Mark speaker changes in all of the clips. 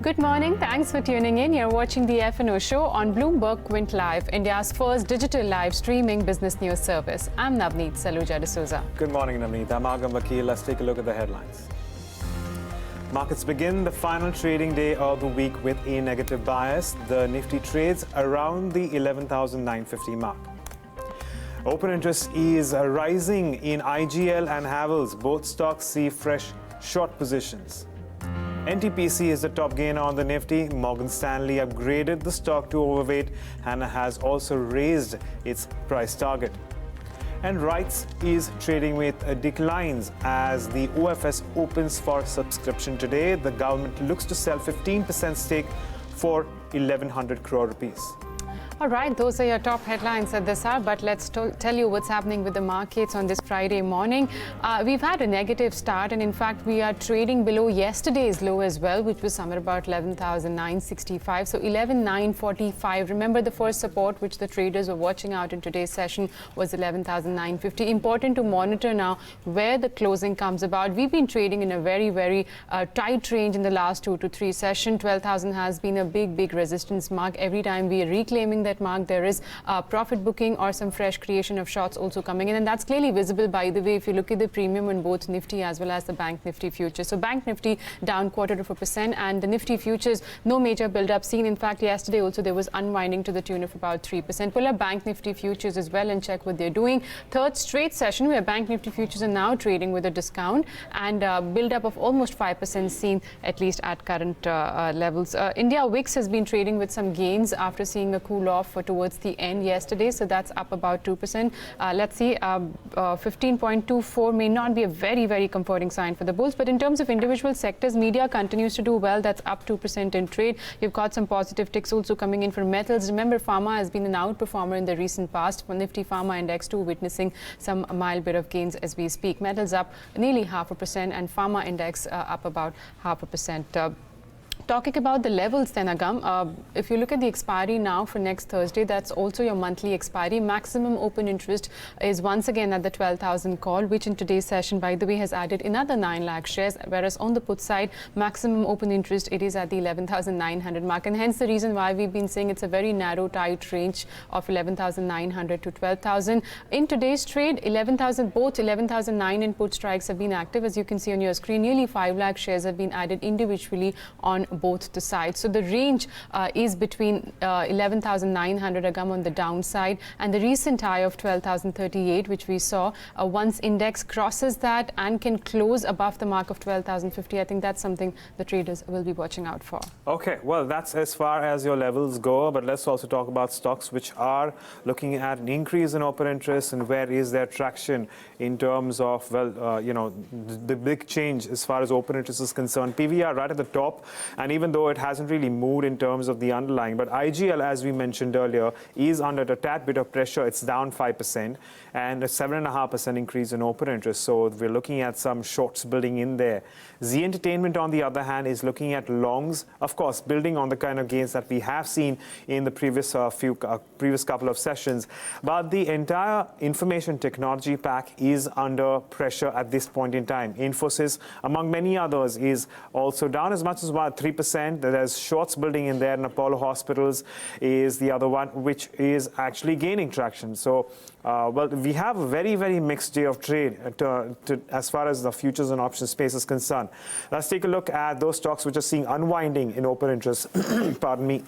Speaker 1: Good morning. Thanks for tuning in. You're watching the F&O Show on BloombergQuint Live, India's first digital live streaming business news service. I'm Navneet Saluja D'Souza.
Speaker 2: Good morning, Navneet. I'm Agam Vakil. Let's take a look at the headlines. Markets begin the final trading day of the week with a negative bias. The Nifty trades around the 11,950 mark. Open interest is rising in IGL and Havels. Both stocks see fresh short positions. NTPC is the top gainer on the Nifty. Morgan Stanley upgraded the stock to overweight and has also raised its price target. And REITs is trading with declines as the OFS opens for subscription today. The government looks to sell 15% stake for 1,100 crore rupees.
Speaker 1: All right, those are your top headlines at this hour, but let's tell you what's happening with the markets on this Friday morning. We've had a negative start, and in fact, we are trading below yesterday's low as well, which was somewhere about 11,965, so 11,945. Remember, the first support which the traders were watching out in today's session was 11,950. Important to monitor now where the closing comes about. We've been trading in a very tight range in the last 2 to 3 sessions. 12,000 has been a big resistance mark. Every time we are reclaiming that mark, there is profit booking or some fresh creation of shorts also coming in, and that's clearly visible, by the way, if you look at the premium on both Nifty as well as the Bank Nifty futures. So Bank Nifty down 0.25%, and the Nifty futures no major build up seen. In fact, yesterday also there was unwinding to the tune of about 3%. Pull up Bank Nifty futures as well and check what they're doing. Third straight session where Bank Nifty futures are now trading with a discount, and build up of almost 5% seen, at least at current levels. India VIX has been trading with some gains after seeing a cool off for towards the end yesterday, so that's up about 2%. Let's see, 15.24 may not be a very comforting sign for the bulls, but in terms of individual sectors, media continues to do well. That's up 2% in trade. You've got some positive ticks also coming in from metals. Remember, Pharma has been an outperformer in the recent past. For Nifty Pharma Index too witnessing some mild bit of gains as we speak. Metals up nearly 0.5%, and Pharma Index up about 0.5%. Talking about the levels then, Agam, if you look at the expiry now for next Thursday, that's also your monthly expiry. Maximum open interest is once again at the 12,000 call, which in today's session, by the way, has added another 9 lakh shares, whereas on the put side, maximum open interest, it is at the 11,900 mark. And hence the reason why we've been saying it's a very narrow, tight range of 11,900 to 12,000. In today's trade, 11,000, both 11,009 and put strikes have been active. As you can see on your screen, nearly 5 lakh shares have been added individually on both the sides. So the range is between 11,900 Agam on the downside and the recent high of 12,038, which we saw. Once index crosses that and can close above the mark of 12,050, I think that's something the traders will be watching out for.
Speaker 2: Okay, well, that's as far as your levels go, but let's also talk about stocks which are looking at an increase in open interest, and where is their traction in terms of, well, the big change as far as open interest is concerned. PVR right at the top, and even though it hasn't really moved in terms of the underlying, but IGL, as we mentioned earlier, is under a tad bit of pressure. It's down 5% and a 7.5% increase in open interest. So we're looking at some shorts building in there. Z Entertainment, on the other hand, is looking at longs, of course, building on the kind of gains that we have seen in the previous couple of sessions. But the entire information technology pack is under pressure at this point in time. Infosys, among many others, is also down as much as about 3%. There's shorts building in there, and Apollo Hospitals is the other one, which is actually gaining traction. So, well, we have a very mixed day of trade as far as the futures and options space is concerned. Let's take a look at those stocks which are seeing unwinding in open interest. Pardon me.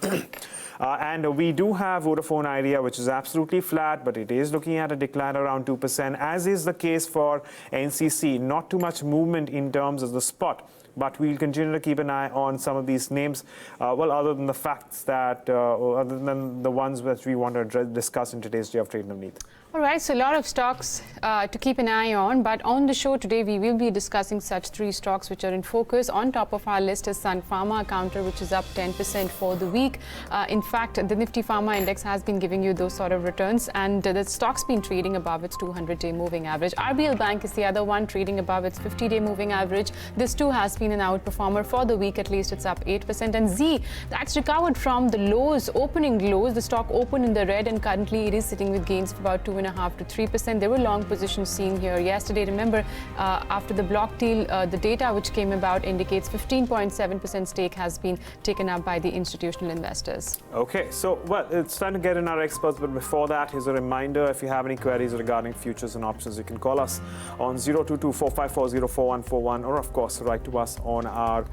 Speaker 2: And we do have Vodafone Idea, which is absolutely flat, but it is looking at a decline around 2%, as is the case for NCC. Not too much movement in terms of the spot, but we'll continue to keep an eye on some of these names, well, other than the facts that, other than the ones that we want to discuss in today's day of trade, Navneet.
Speaker 1: All right, so a lot of stocks to keep an eye on, but on the show today we will be discussing such 3 stocks which are in focus. On top of our list is Sun Pharma, a counter which is up 10% for the week. In fact, the Nifty Pharma Index has been giving you those sort of returns, and the stock's been trading above its 200-day moving average. RVL Bank is the other one, trading above its 50-day moving average. This too has been an outperformer for the week. At least it's up 8%. And Z, that's recovered from the lows, opening lows. The stock opened in the red, and currently it is sitting with gains of about 2.5 to 3%. There were long positions seen here yesterday. Remember, after the block deal, the data which came about indicates 15.7% stake has been taken up by the institutional investors.
Speaker 2: Okay, so, well, it's time to get in our experts, but before that, here's a reminder. If you have any queries regarding futures and options, you can call us on 022-454-04141, or, of course, write to us on our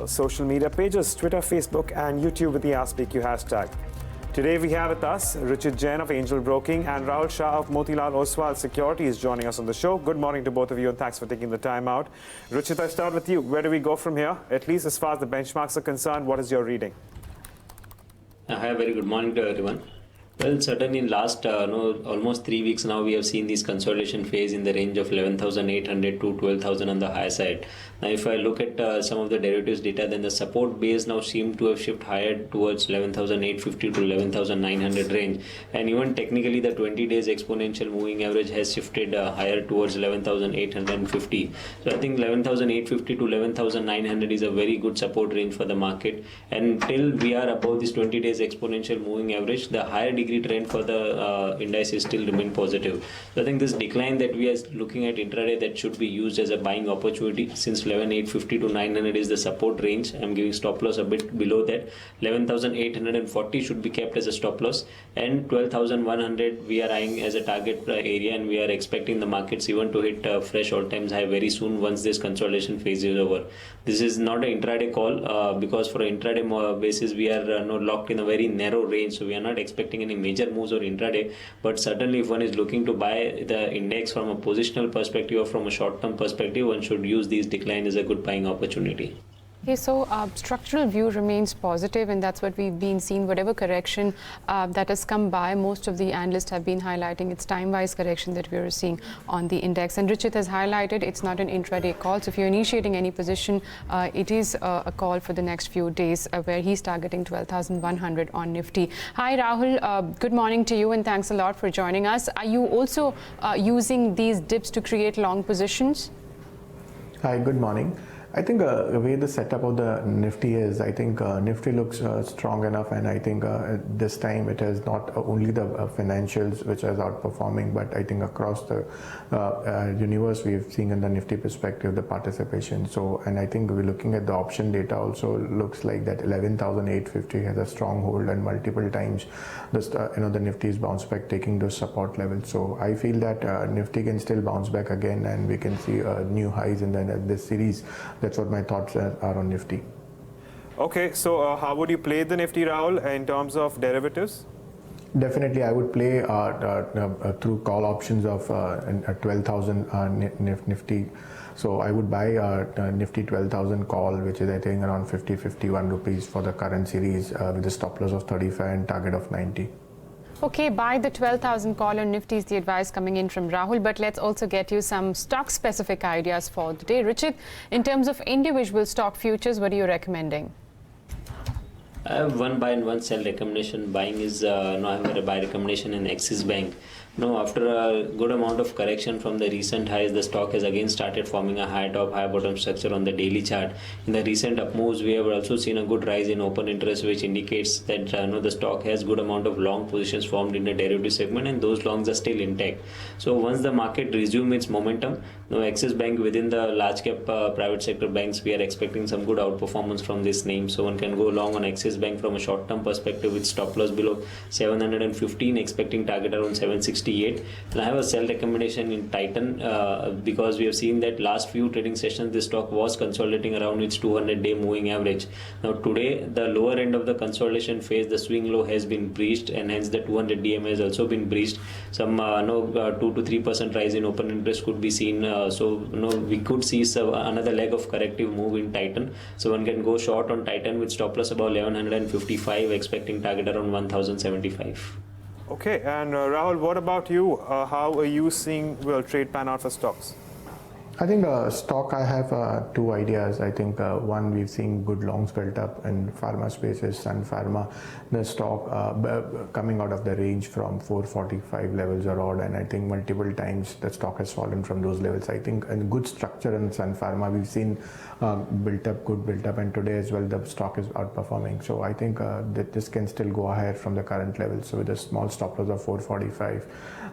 Speaker 2: social media pages, Twitter, Facebook, and YouTube with the AskBQ hashtag. Today we have with us Ruchit Jain of Angel Broking and Rahul Shah of Motilal Oswal Securities joining us on the show. Good morning to both of you, and thanks for taking the time out. Ruchit, I start with you. Where do we go from here? At least as far as the benchmarks are concerned, what is your reading?
Speaker 3: Hi, very good morning to everyone. Well, certainly in last almost 3 weeks now, we have seen this consolidation phase in the range of 11,800 to 12,000 on the higher side. Now, if I look at some of the derivatives data, then the support base now seems to have shifted higher towards 11,850 to 11,900 range. And even technically, the 20 days exponential moving average has shifted higher towards 11,850. So I think 11,850 to 11,900 is a very good support range for the market. And till we are above this 20 days exponential moving average, the higher degree trend for the indices still remain positive. So I think this decline that we are looking at intraday, that should be used as a buying opportunity, since 11,850 to 900 is the support range. I'm giving stop loss a bit below that. 11,840 should be kept as a stop loss, and 12,100 we are eyeing as a target area, and we are expecting the markets even to hit fresh all-time high very soon once this consolidation phase is over. This is not an intraday call because for an intraday basis we are not locked in a very narrow range, so we are not expecting any major moves or intraday. But certainly if one is looking to buy the index from a positional perspective or from a short-term perspective, one should use these decline as a good buying opportunity.
Speaker 1: Okay, so structural view remains positive, and that's what we've been seeing. Whatever correction that has come by, most of the analysts have been highlighting it's time-wise correction that we're seeing on the index. And Ruchit has highlighted it's not an intraday call. So if you're initiating any position, it is a call for the next few days where he's targeting 12,100 on Nifty. Hi, Rahul. Good morning to you, and thanks a lot for joining us. Are you also using these dips to create long positions?
Speaker 4: Hi, good morning. I think the way the setup of the Nifty is, I think Nifty looks strong enough, and I think this time it is not only the financials which is outperforming, but I think across the universe we've seen in the Nifty perspective the participation. So, and I think we're looking at the option data also looks like that 11,850 has a strong hold, and multiple times the Nifty is bounced back taking those support levels. So I feel that Nifty can still bounce back again, and we can see new highs in this series. That's what my thoughts are on Nifty.
Speaker 2: Okay, so how would you play the Nifty, Rahul, in terms of derivatives?
Speaker 4: Definitely, I would play through call options of 12,000 Nifty. So I would buy Nifty 12,000 call, which is I think around 50-51 rupees for the current series with a stop loss of 35 and target of 90.
Speaker 1: Okay, buy the 12,000 call on Nifty is the advice coming in from Rahul, but let's also get you some stock-specific ideas for the day. Ruchit, in terms of individual stock futures, what are you recommending?
Speaker 3: I have one buy and one sell recommendation. Buying is I have a buy recommendation in Axis Bank. Now, after a good amount of correction from the recent highs, the stock has again started forming a high top, high bottom structure on the daily chart. In the recent up moves, we have also seen a good rise in open interest, which indicates that the stock has good amount of long positions formed in the derivative segment, and those longs are still intact. So once the market resumes its momentum, Axis Bank within the large cap private sector banks, we are expecting some good outperformance from this name. So one can go long on Axis Bank from a short term perspective with stop loss below 715, expecting target around 768. And I have a sell recommendation in Titan because we have seen that last few trading sessions the stock was consolidating around its 200-day moving average. Now today the lower end of the consolidation phase, the swing low has been breached, and hence the 200 DMA has also been breached. Some 2 to 3% rise in open interest could be seen. We could see another leg of corrective move in Titan. So one can go short on Titan with stop loss about 1155, expecting target around 1075.
Speaker 2: Okay, and Rahul, what about you? How are you seeing trade pan out for stocks?
Speaker 4: I think stock, I have two ideas. I think one, we've seen good longs built up in pharma spaces. Sun Pharma, the stock coming out of the range from 445 levels or odd, and I think multiple times the stock has fallen from those levels. I think a good structure in Sun Pharma, we've seen good built up, and today as well the stock is outperforming. So I think that this can still go higher from the current levels. So with a small stop loss of 445,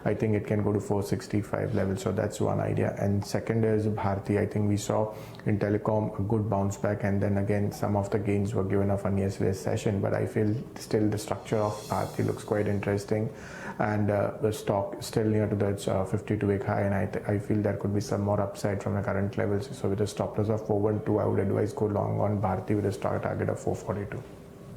Speaker 4: I think it can go to 465 levels. So that's one idea. And second is Bharti. I think we saw in telecom a good bounce back, and then again some of the gains were given off on yesterday's session. But I feel still the structure of Bharti looks quite interesting, and the stock still near to the 52-week high, and I feel there could be some more upside from the current levels. So with a stop loss of 412, I would advise go long on Bharti with a stock target of 442.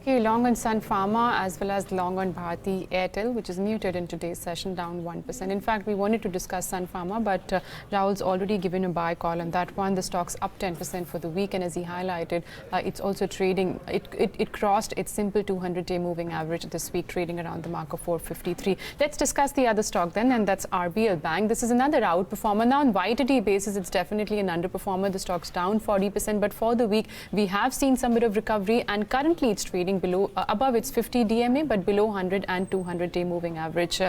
Speaker 1: Okay, long on Sun Pharma as well as long on Bharti Airtel, which is muted in today's session, down 1%. In fact, we wanted to discuss Sun Pharma, but Rahul's already given a buy call on that one. The stock's up 10% for the week, and as he highlighted, it's also trading. It crossed its simple 200-day moving average this week, trading around the mark of 453. Let's discuss the other stock then, and that's RVL Bank. This is another outperformer. Now, on YTD basis, it's definitely an underperformer. The stock's down 40%, but for the week, we have seen some bit of recovery, and currently it's trading below above its 50 DMA, but below 100 and 200-day moving average.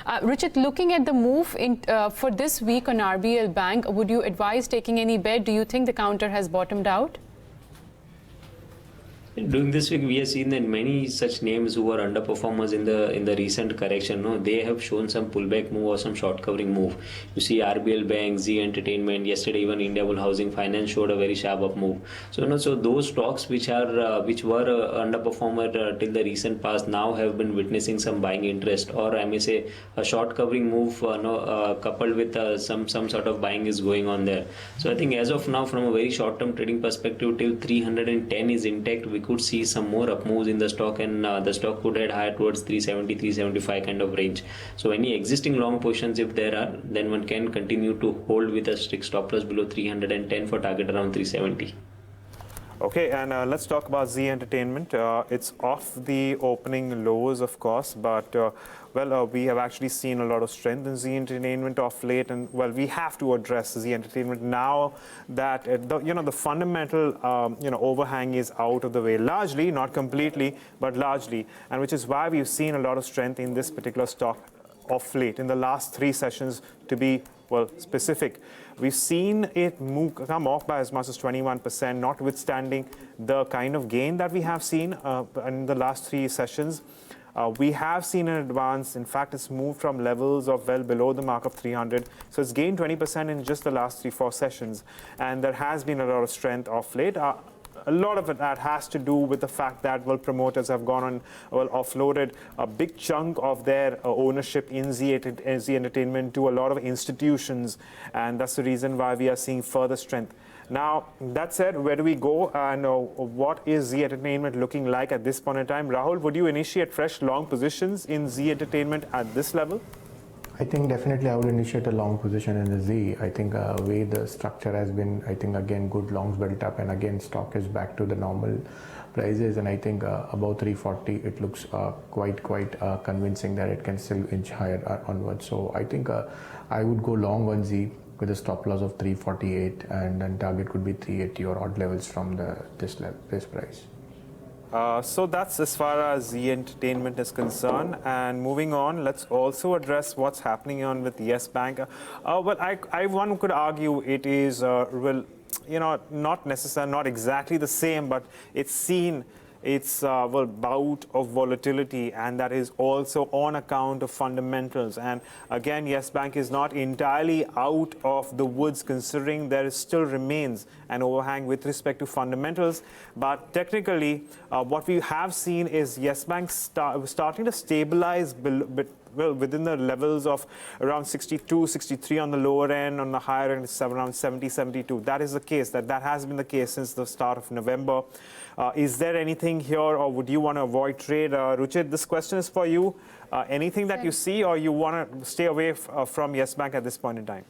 Speaker 1: Ruchit, looking at the move for this week on RVL Bank, would you advise taking any bet? Do you think the counter has bottomed out?
Speaker 3: During this week, we have seen that many such names who were underperformers in the recent correction, no, they have shown some pullback move or some short covering move. You see RBL Bank, Z Entertainment, yesterday even Indiabulls Housing Finance showed a very sharp up move. So so those stocks which were underperformer till the recent past now have been witnessing some buying interest, or I may say a short covering move coupled with some sort of buying is going on there. So I think as of now, from a very short term trading perspective, till 310 is intact, we could see some more up moves in the stock, and the stock could head higher towards 370, 375 kind of range. So any existing long positions, if there are, then one can continue to hold with a strict stop loss below 310 for target around 370.
Speaker 2: Okay, and let's talk about Z Entertainment. It's off the opening lows, of course, but we have actually seen a lot of strength in Z Entertainment of late, and we have to address Z Entertainment now that the fundamental overhang is out of the way, largely, not completely, but largely, and which is why we've seen a lot of strength in this particular stock of late in the last 3 sessions, to be specific. We've seen it come off by as much as 21%, notwithstanding the kind of gain that we have seen in the last 3 sessions. We have seen an advance. In fact, it's moved from levels of well below the mark of 300. So it's gained 20% in just the last 3-4 sessions. And there has been a lot of strength of late. A lot of that has to do with the fact that promoters have gone on, offloaded a big chunk of their ownership in Z Entertainment to a lot of institutions, and that's the reason why we are seeing further strength. Now, that said, where do we go, and what is Z Entertainment looking like at this point in time? Rahul, would you initiate fresh long positions in Z Entertainment at this level?
Speaker 4: I think definitely I would initiate a long position in the Z. I think way the structure has been, I think again good longs built up, and again stock is back to the normal prices, and I think above 340 it looks quite convincing that it can still inch higher onwards. So I think I would go long on Z with a stop loss of 348, and then target could be 380 or odd levels from this price.
Speaker 2: So that's as far as Z Entertainment is concerned. And moving on, let's also address what's happening on with Yes Bank. One could argue it is not necessarily, not exactly the same, but it's seen its bout of volatility, and that is also on account of fundamentals. And again, Yes Bank is not entirely out of the woods, considering there still remains an overhang with respect to fundamentals. But technically, what we have seen is Yes Bank starting to stabilize within the levels of around 62, 63 on the lower end, on the higher end it's around 70, 72. That is the case. That has been the case since the start of November. Is there anything here, or would you want to avoid trade? Ruchit, this question is for you. Anything that you see, or you want to stay away from Yes Bank at this point in time?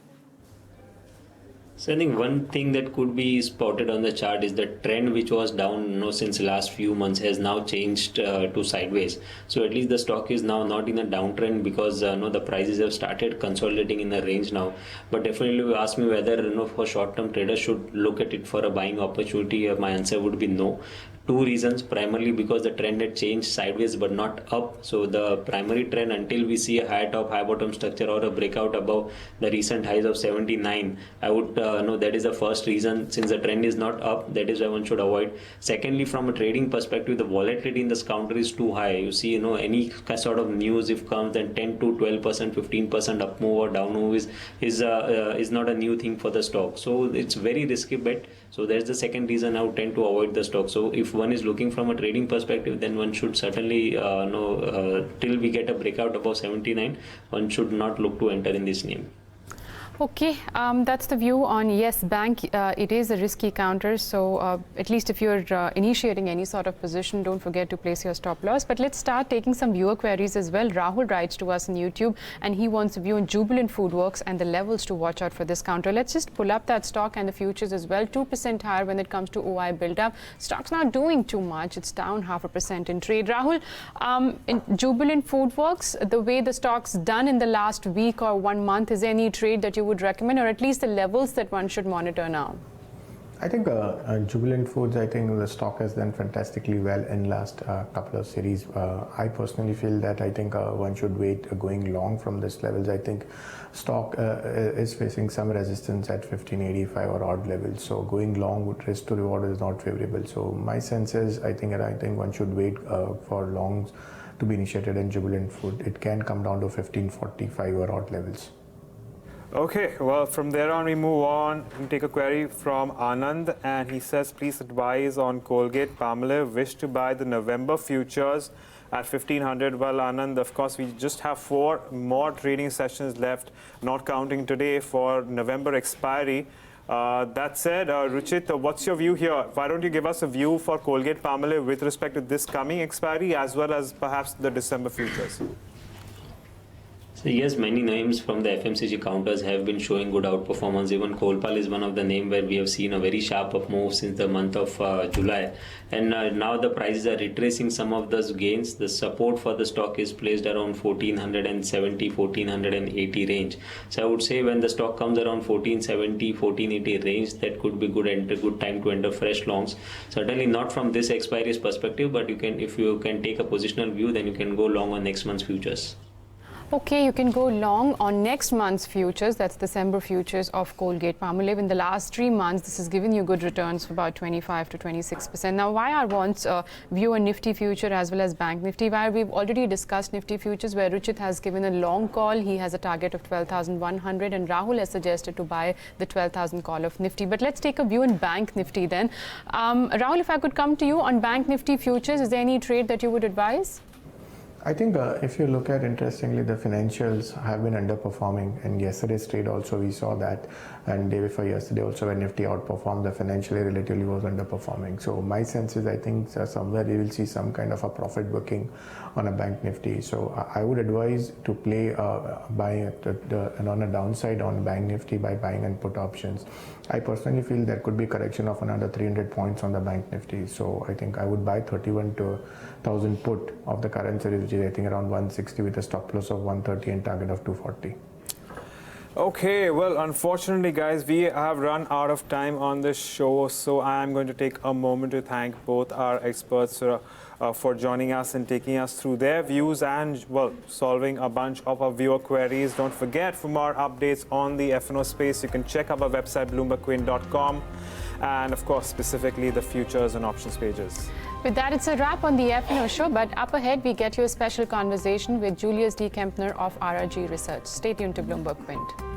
Speaker 3: So I think one thing that could be spotted on the chart is the trend which was down since the last few months has now changed to sideways. So at least the stock is now not in a downtrend because the prices have started consolidating in a range now. But definitely you ask me whether for short-term traders should look at it for a buying opportunity. My answer would be no. Two reasons, primarily because the trend had changed sideways but not up. So the primary trend, until we see a high top, high bottom structure or a breakout above the recent highs of 79, I would know that is the first reason. Since the trend is not up, that is why one should avoid. Secondly, from a trading perspective, the volatility in this counter is too high. You see, any sort of news if comes, then 10 to 12%, 15% up move or down move is not a new thing for the stock. So it's very risky bet. So that's the second reason I would tend to avoid the stock. So if one is looking from a trading perspective, then one should certainly till we get a breakout above 79, one should not look to enter in this name.
Speaker 1: Okay, that's the view on Yes Bank. It is a risky counter, so at least if you're initiating any sort of position, don't forget to place your stop loss. But let's start taking some viewer queries as well. Rahul writes to us on YouTube, and he wants a view on Jubilant FoodWorks and the levels to watch out for this counter. Let's just pull up that stock and the futures as well. 2% higher when it comes to OI build-up. Stock's not doing too much. It's down 0.5% in trade. Rahul, in Jubilant FoodWorks, the way the stock's done in the last week or 1 month, is there any trade that you would recommend, or at least the levels that one should monitor now?
Speaker 4: I think Jubilant Foods, I think the stock has done fantastically well in last couple of series. I personally feel that I think one should wait going long from this levels. I think stock is facing some resistance at 1585 or odd levels. So going long with risk to reward is not favorable. So my sense is I think one should wait for longs to be initiated in Jubilant Food. It can come down to 1545 or odd levels.
Speaker 2: Okay, well, from there on, we move on and take a query from Anand, and he says, please advise on Colgate Palmolive. Wish to buy the November futures at 1500. Well, Anand, of course, we just have 4 more trading sessions left, not counting today for November expiry. That said, Ruchit, what's your view here? Why don't you give us a view for Colgate Palmolive with respect to this coming expiry as well as perhaps the December futures?
Speaker 3: So yes, many names from the FMCG counters have been showing good outperformance. Even Colpal is one of the names where we have seen a very sharp up move since the month of July. And now the prices are retracing some of those gains. The support for the stock is placed around 1470, 1480 range. So I would say when the stock comes around 1470, 1480 range, that could be good time to enter fresh longs. Certainly not from this expiry's perspective, but if you can take a positional view, then you can go long on next month's futures.
Speaker 1: Okay, you can go long on next month's futures. That's December futures of Colgate Palmolive. In the last 3 months, this has given you good returns for about 25 to 26%. Now, why I want view on Nifty future as well as Bank Nifty? Where we've already discussed Nifty futures, where Ruchit has given a long call. He has a target of 12,100, and Rahul has suggested to buy the 12,000 call of Nifty. But let's take a view on Bank Nifty then. Rahul, if I could come to you on Bank Nifty futures, is there any trade that you would advise?
Speaker 4: I think if you look at, interestingly, the financials have been underperforming, and yesterday's trade also we saw that, and day before yesterday also when Nifty outperformed, the financially relatively was underperforming. So my sense is I think somewhere we will see some kind of a profit booking on a Bank Nifty. So I would advise to play buying and on a downside on Bank Nifty by buying and put options. I personally feel there could be correction of another 300 points on the Bank Nifty. So I think I would buy 31,000 put of the current series, which is I think around 160 with a stop loss of 130 and target of 240.
Speaker 2: Okay, well, unfortunately, guys, we have run out of time on this show, so I am going to take a moment to thank both our experts for joining us and taking us through their views and, well, solving a bunch of our viewer queries. Don't forget, for more updates on the F&O space, you can check out our website, BloombergQuint.com, and, of course, specifically the futures and options pages.
Speaker 1: With that, it's a wrap on the F&O Show, but up ahead, we get you a special conversation with Julius D. Kempner of RRG Research. Stay tuned to Bloomberg Quint.